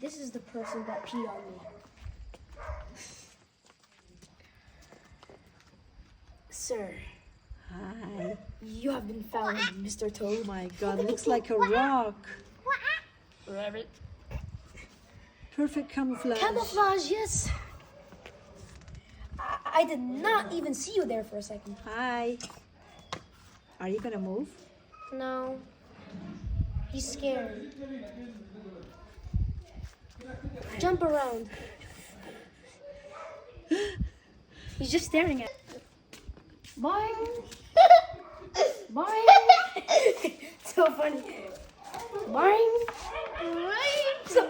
This is the person that peed on me. Sir. Hi. You have been found, Mr. Toad. Oh my God, looks like a rock. Rabbit. Perfect camouflage. Camouflage, yes. I did not even see you there for a second. Hi. Are you gonna move? No. He's scared. Jump around. He's just staring at me. Boing. Boing. So funny. Boing. So